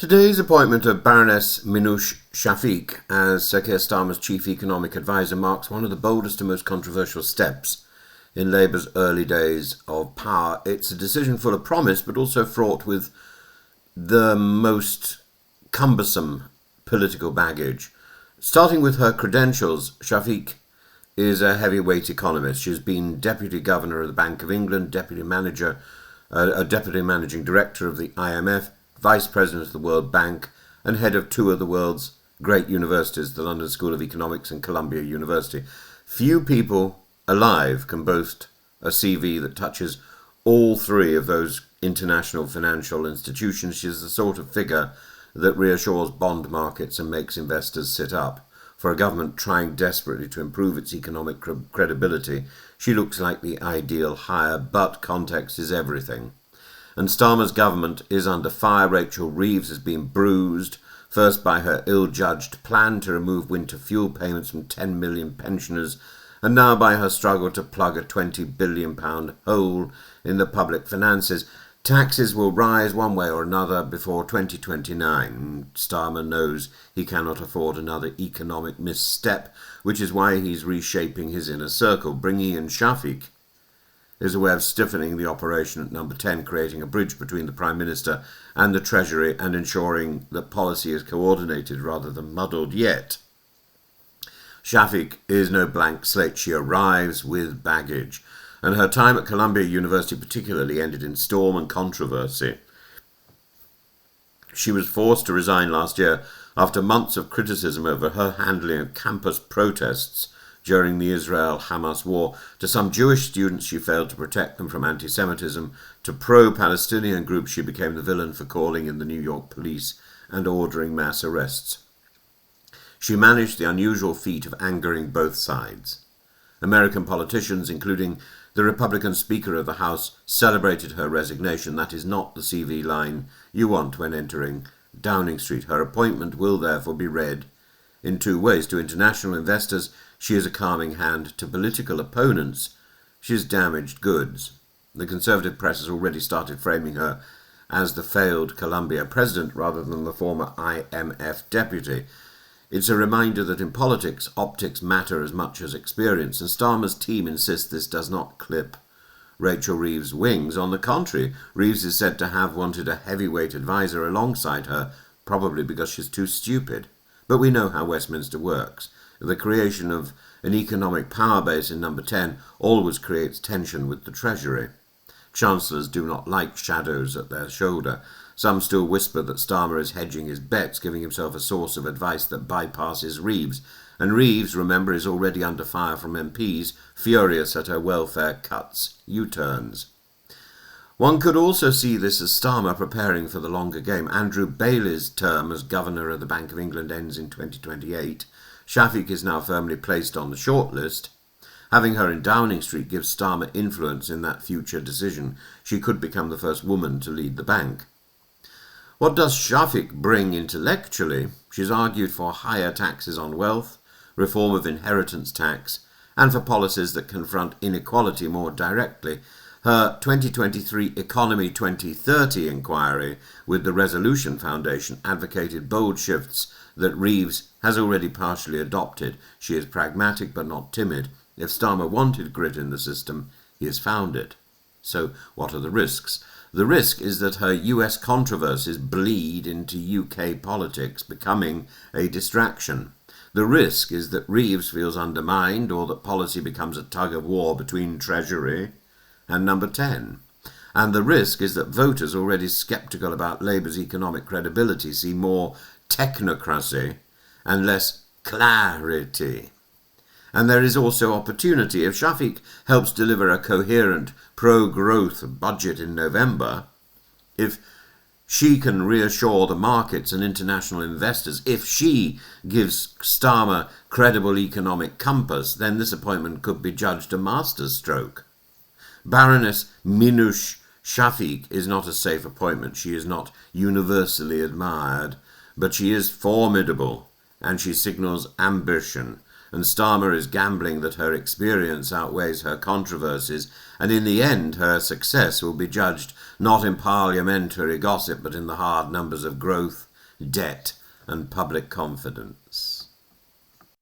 Today's appointment of Baroness Minouche Shafik as Sir Keir Starmer's chief economic advisor marks one of the boldest and most controversial steps in Labour's early days of power. It's a decision full of promise, but also fraught with the most cumbersome political baggage. Starting with her credentials, Shafik is a heavyweight economist. She's been Deputy Governor of the Bank of England, Deputy Managing Director of the IMF, Vice President of the World Bank, and head of two of the world's great universities, the London School of Economics and Columbia University. Few people alive can boast a CV that touches all three of those international financial institutions. She's the sort of figure that reassures bond markets and makes investors sit up. For a government trying desperately to improve its economic credibility, she looks like the ideal hire, but context is everything. And Starmer's government is under fire. Rachel Reeves has been bruised, first by her ill-judged plan to remove winter fuel payments from 10 million pensioners, and now by her struggle to plug a £20 billion hole in the public finances. Taxes will rise one way or another before 2029. Starmer knows he cannot afford another economic misstep, which is why he's reshaping his inner circle. Bringing in Shafik is a way of stiffening the operation at number 10, creating a bridge between the Prime Minister and the Treasury and ensuring that policy is coordinated rather than muddled. Yet Shafik is no blank slate. She arrives with baggage, and her time at Columbia University particularly ended in storm and controversy. She was forced to resign last year after months of criticism over her handling of campus protests during the Israel-Hamas war. To some Jewish students, she failed to protect them from anti-Semitism. To pro-Palestinian groups, she became the villain for calling in the New York police and ordering mass arrests. She managed the unusual feat of angering both sides. American politicians, including the Republican Speaker of the House, celebrated her resignation. That is not the CV line you want when entering Downing Street. Her appointment will therefore be read in two ways. To international investors, she is a calming hand. To political opponents, she is damaged goods. The Conservative press has already started framing her as the failed Columbia president rather than the former IMF deputy. It's a reminder that in politics, optics matter as much as experience, and Starmer's team insists this does not clip Rachel Reeves' wings. On the contrary, Reeves is said to have wanted a heavyweight advisor alongside her, probably because she's too stupid. But we know how Westminster works. The creation of an economic power base in number 10 always creates tension with the Treasury. Chancellors do not like shadows at their shoulder. Some still whisper that Starmer is hedging his bets, giving himself a source of advice that bypasses Reeves. And Reeves, remember, is already under fire from MPs, furious at her welfare cuts, U-turns. One could also see this as Starmer preparing for the longer game. Andrew Bailey's term as Governor of the Bank of England ends in 2028. Shafik is now firmly placed on the shortlist. Having her in Downing Street gives Starmer influence in that future decision. She could become the first woman to lead the bank. What does Shafik bring intellectually? She's argued for higher taxes on wealth, reform of inheritance tax, and for policies that confront inequality more directly. Her 2023 Economy 2030 inquiry with the Resolution Foundation advocated bold shifts that Reeves has already partially adopted. She is pragmatic but not timid. If Starmer wanted grit in the system, he has found it. So what are the risks? The risk is that her US controversies bleed into UK politics, becoming a distraction. The risk is that Reeves feels undermined, or that policy becomes a tug-of-war between Treasury and number 10. And the risk is that voters, already sceptical about Labour's economic credibility, see more technocracy and less clarity. And there is also opportunity. If Shafik helps deliver a coherent pro-growth budget in November, if she can reassure the markets and international investors, if she gives Starmer credible economic compass, then this appointment could be judged a masterstroke. Baroness Minouche Shafik is not a safe appointment. She is not universally admired, but she is formidable, and she signals ambition. And Starmer is gambling that her experience outweighs her controversies, and in the end her success will be judged not in parliamentary gossip but in the hard numbers of growth debt, and public confidence.